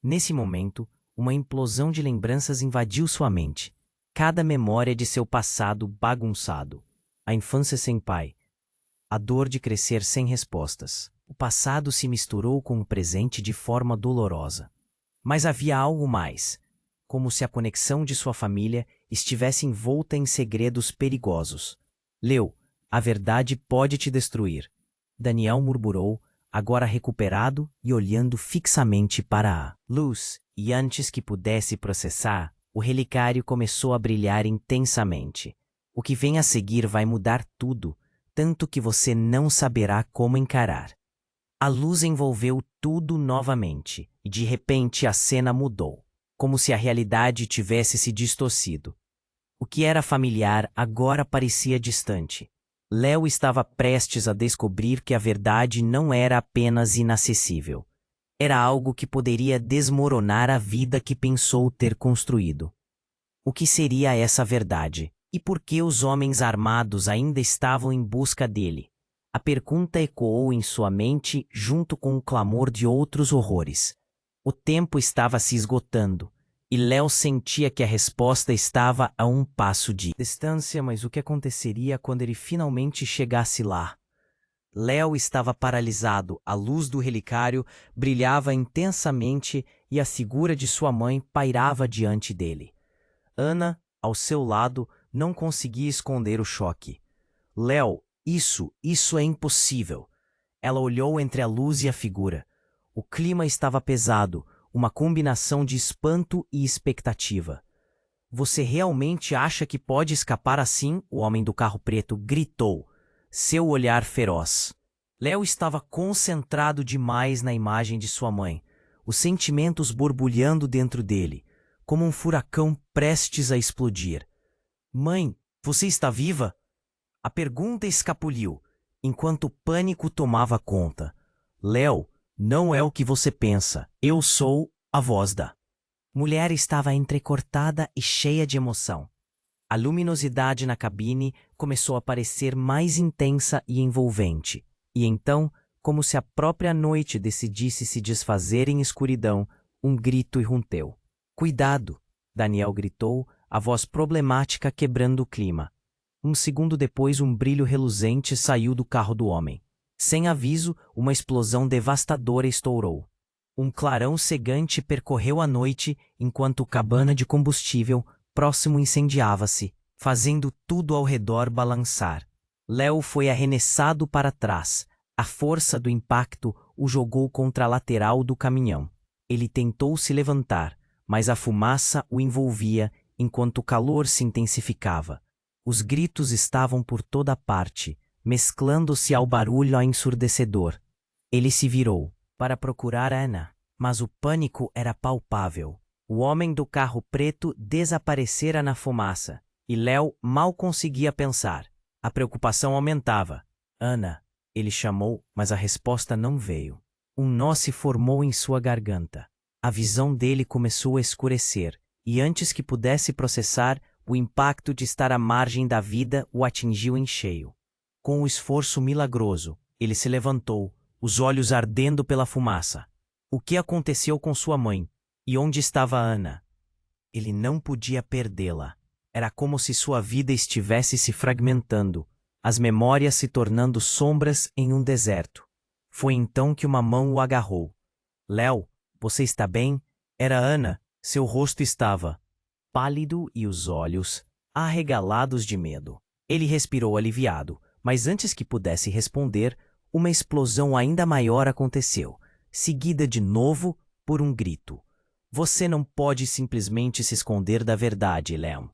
Nesse momento, uma implosão de lembranças invadiu sua mente. Cada memória de seu passado bagunçado. A infância sem pai. A dor de crescer sem respostas. O passado se misturou com o presente de forma dolorosa. Mas havia algo mais. Como se a conexão de sua família estivesse envolta em segredos perigosos. Léo, a verdade pode te destruir. Daniel murmurou, agora recuperado e olhando fixamente para a luz, e antes que pudesse processar, o relicário começou a brilhar intensamente. O que vem a seguir vai mudar tudo, tanto que você não saberá como encarar. A luz envolveu tudo novamente, e de repente a cena mudou, como se a realidade tivesse se distorcido. O que era familiar agora parecia distante. Léo estava prestes a descobrir que a verdade não era apenas inacessível. Era algo que poderia desmoronar a vida que pensou ter construído. O que seria essa verdade? E por que os homens armados ainda estavam em busca dele? A pergunta ecoou em sua mente junto com o clamor de outros horrores. O tempo estava se esgotando, e Léo sentia que a resposta estava a um passo de distância, mas o que aconteceria quando ele finalmente chegasse lá? Léo estava paralisado, a luz do relicário brilhava intensamente e a figura de sua mãe pairava diante dele. Ana, ao seu lado, não conseguia esconder o choque. Léo, isso é impossível. Ela olhou entre a luz e a figura. O clima estava pesado, uma combinação de espanto e expectativa. Você realmente acha que pode escapar assim? O homem do carro preto gritou, seu olhar feroz. Léo estava concentrado demais na imagem de sua mãe, os sentimentos borbulhando dentro dele, como um furacão prestes a explodir. Mãe, você está viva? A pergunta escapuliu, enquanto o pânico tomava conta. Léo, não é o que você pensa. Eu sou a voz da mulher estava entrecortada e cheia de emoção. A luminosidade na cabine começou a parecer mais intensa e envolvente. E então, como se a própria noite decidisse se desfazer em escuridão, um grito irrompeu. Cuidado! Daniel gritou, a voz problemática quebrando o clima. Um segundo depois, um brilho reluzente saiu do carro do homem. Sem aviso, uma explosão devastadora estourou. Um clarão cegante percorreu a noite enquanto a cabana de combustível próximo incendiava-se, fazendo tudo ao redor balançar. Léo foi arremessado para trás. A força do impacto o jogou contra a lateral do caminhão. Ele tentou se levantar, mas a fumaça o envolvia enquanto o calor se intensificava. Os gritos estavam por toda parte, mesclando-se ao barulho ensurdecedor. Ele se virou para procurar Anna, mas o pânico era palpável. O homem do carro preto desaparecera na fumaça, e Léo mal conseguia pensar. A preocupação aumentava. Anna, ele chamou, mas a resposta não veio. Um nó se formou em sua garganta. A visão dele começou a escurecer, e antes que pudesse processar, o impacto de estar à margem da vida o atingiu em cheio. Com um esforço milagroso, ele se levantou, os olhos ardendo pela fumaça. O que aconteceu com sua mãe? E onde estava Anna? Ele não podia perdê-la. Era como se sua vida estivesse se fragmentando, as memórias se tornando sombras em um deserto. Foi então que uma mão o agarrou. Léo, você está bem? Era Anna. Seu rosto estava pálido e os olhos arregalados de medo. Ele respirou aliviado, mas antes que pudesse responder, uma explosão ainda maior aconteceu, seguida de novo por um grito. Você não pode simplesmente se esconder da verdade, Léo.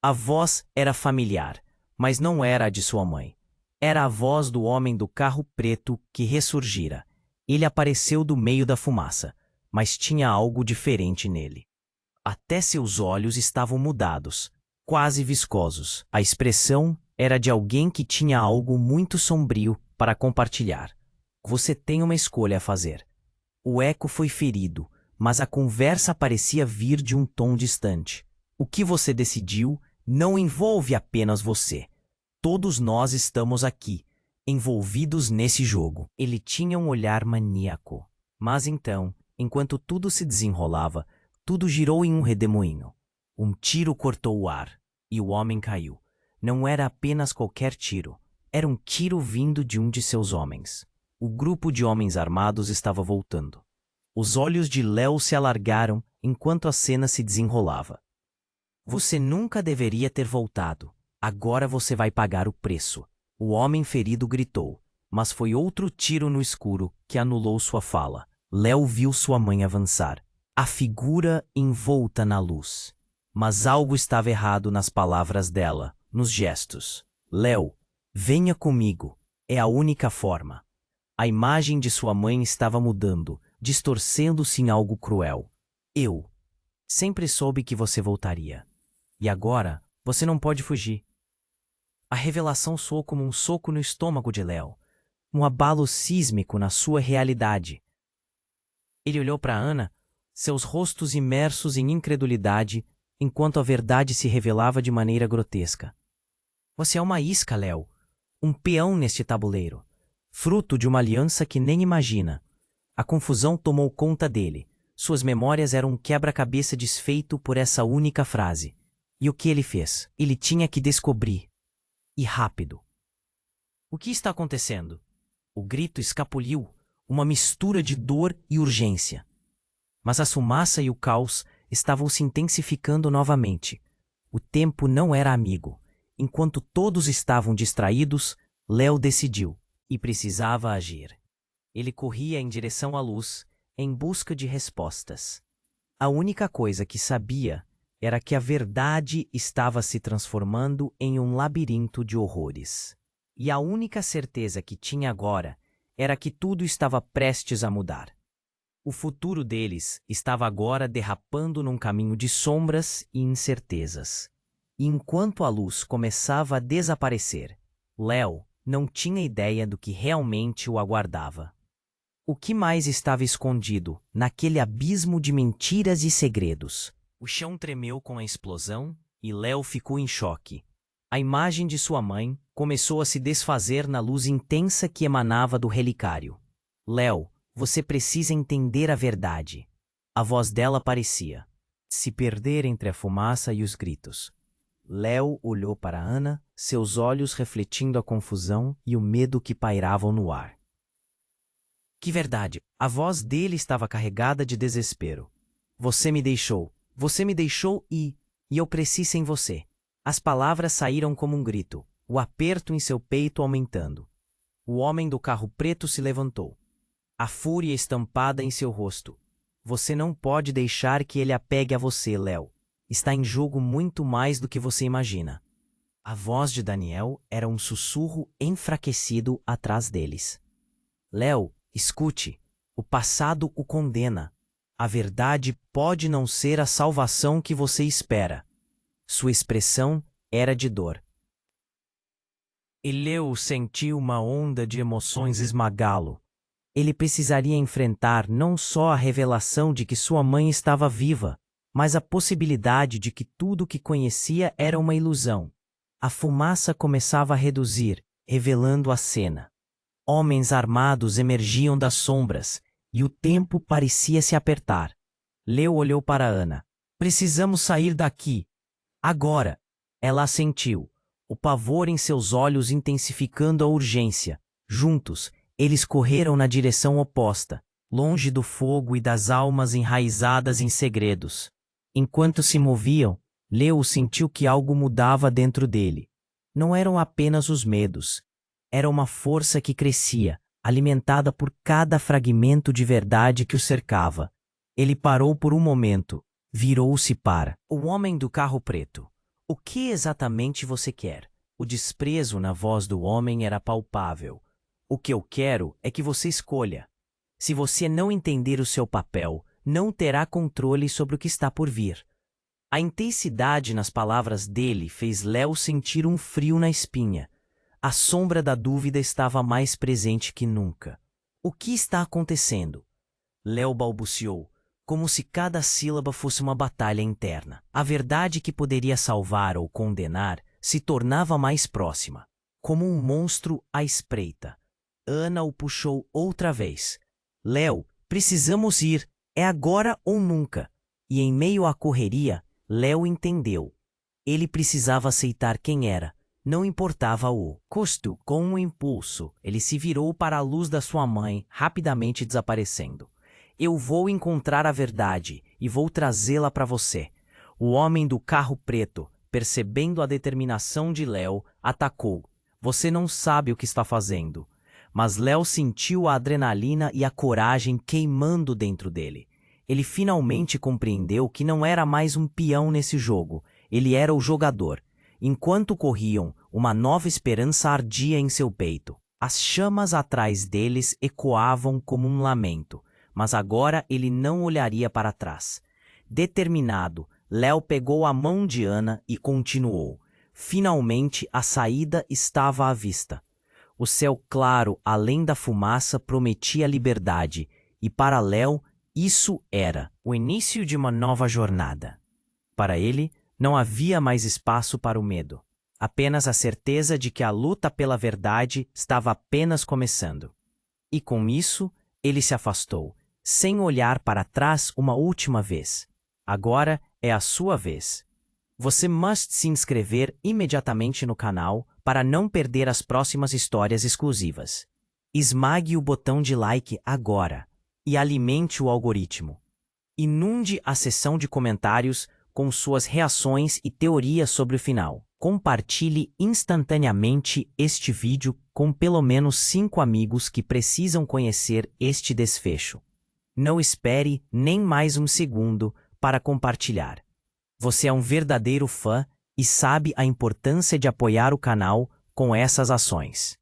A voz era familiar, mas não era a de sua mãe. Era a voz do homem do carro preto que ressurgira. Ele apareceu do meio da fumaça, mas tinha algo diferente nele. Até seus olhos estavam mudados, quase viscosos. A expressão era de alguém que tinha algo muito sombrio para compartilhar. Você tem uma escolha a fazer. O eco foi ferido, mas a conversa parecia vir de um tom distante. O que você decidiu não envolve apenas você. Todos nós estamos aqui, envolvidos nesse jogo. Ele tinha um olhar maníaco. Mas então, enquanto tudo se desenrolava, tudo girou em um redemoinho. Um tiro cortou o ar, e o homem caiu. Não era apenas qualquer tiro. Era um tiro vindo de um de seus homens. O grupo de homens armados estava voltando. Os olhos de Léo se alargaram enquanto a cena se desenrolava. Você nunca deveria ter voltado. Agora você vai pagar o preço. O homem ferido gritou, mas foi outro tiro no escuro que anulou sua fala. Léo viu sua mãe avançar, a figura envolta na luz. Mas algo estava errado nas palavras dela, nos gestos. Léo, venha comigo. É a única forma. A imagem de sua mãe estava mudando, distorcendo-se em algo cruel. Eu sempre soube que você voltaria. E agora, você não pode fugir. A revelação soou como um soco no estômago de Léo, um abalo sísmico na sua realidade. Ele olhou para Anna, seus rostos imersos em incredulidade, enquanto a verdade se revelava de maneira grotesca. Você é uma isca, Léo, um peão neste tabuleiro, fruto de uma aliança que nem imagina. A confusão tomou conta dele. Suas memórias eram um quebra-cabeça desfeito por essa única frase. E o que ele fez? Ele tinha que descobrir. E rápido. O que está acontecendo? O grito escapuliu, uma mistura de dor e urgência. Mas a fumaça e o caos estavam se intensificando novamente. O tempo não era amigo. Enquanto todos estavam distraídos, Léo decidiu, e precisava agir. Ele corria em direção à luz, em busca de respostas. A única coisa que sabia era que a verdade estava se transformando em um labirinto de horrores. E a única certeza que tinha agora era que tudo estava prestes a mudar. O futuro deles estava agora derrapando num caminho de sombras e incertezas. E enquanto a luz começava a desaparecer, Léo não tinha ideia do que realmente o aguardava. O que mais estava escondido naquele abismo de mentiras e segredos? O chão tremeu com a explosão e Léo ficou em choque. A imagem de sua mãe começou a se desfazer na luz intensa que emanava do relicário. Léo, você precisa entender a verdade. A voz dela parecia se perder entre a fumaça e os gritos. Léo olhou para Anna, seus olhos refletindo a confusão e o medo que pairavam no ar. Que verdade! A voz dele estava carregada de desespero. Você me deixou e eu preciso em você. As palavras saíram como um grito, o aperto em seu peito aumentando. O homem do carro preto se levantou, a fúria estampada em seu rosto. Você não pode deixar que ele apegue a você, Léo. Está em jogo muito mais do que você imagina. A voz de Daniel era um sussurro enfraquecido atrás deles. Léo, escute. O passado o condena. A verdade pode não ser a salvação que você espera. Sua expressão era de dor. E Léo sentiu uma onda de emoções esmagá-lo. Ele precisaria enfrentar não só a revelação de que sua mãe estava viva, mas a possibilidade de que tudo o que conhecia era uma ilusão. A fumaça começava a reduzir, revelando a cena. Homens armados emergiam das sombras, e o tempo parecia se apertar. Léo olhou para Ana. Precisamos sair daqui. Agora. Ela assentiu, o pavor em seus olhos intensificando a urgência. Juntos, eles correram na direção oposta, longe do fogo e das almas enraizadas em segredos. Enquanto se moviam, Léo sentiu que algo mudava dentro dele. Não eram apenas os medos. Era uma força que crescia, alimentada por cada fragmento de verdade que o cercava. Ele parou por um momento, virou-se para o homem do carro preto. O que exatamente você quer? O desprezo na voz do homem era palpável. O que eu quero é que você escolha. Se você não entender o seu papel, não terá controle sobre o que está por vir. A intensidade nas palavras dele fez Léo sentir um frio na espinha. A sombra da dúvida estava mais presente que nunca. O que está acontecendo? Léo balbuciou, como se cada sílaba fosse uma batalha interna. A verdade que poderia salvar ou condenar se tornava mais próxima, como um monstro à espreita. Ana o puxou outra vez. Léo, precisamos ir, é agora ou nunca. E em meio à correria, Léo entendeu. Ele precisava aceitar quem era. Não importava o custo. Com um impulso, ele se virou para a luz da sua mãe, rapidamente desaparecendo. Eu vou encontrar a verdade e vou trazê-la para você. O homem do carro preto, percebendo a determinação de Léo, atacou. Você não sabe o que está fazendo. Mas Léo sentiu a adrenalina e a coragem queimando dentro dele. Ele finalmente compreendeu que não era mais um peão nesse jogo. Ele era o jogador. Enquanto corriam, uma nova esperança ardia em seu peito. As chamas atrás deles ecoavam como um lamento. Mas agora ele não olharia para trás. Determinado, Léo pegou a mão de Ana e continuou. Finalmente a saída estava à vista. O céu claro, além da fumaça, prometia liberdade, e para Léo, isso era o início de uma nova jornada. Para ele, não havia mais espaço para o medo. Apenas a certeza de que a luta pela verdade estava apenas começando. E com isso, ele se afastou, sem olhar para trás uma última vez. Agora é a sua vez. Você must se inscrever imediatamente no canal para não perder as próximas histórias exclusivas. Esmague o botão de like agora e alimente o algoritmo. Inunde a seção de comentários com suas reações e teorias sobre o final. Compartilhe instantaneamente este vídeo com pelo menos 5 amigos que precisam conhecer este desfecho. Não espere nem mais um segundo para compartilhar. Você é um verdadeiro fã e sabe a importância de apoiar o canal com essas ações.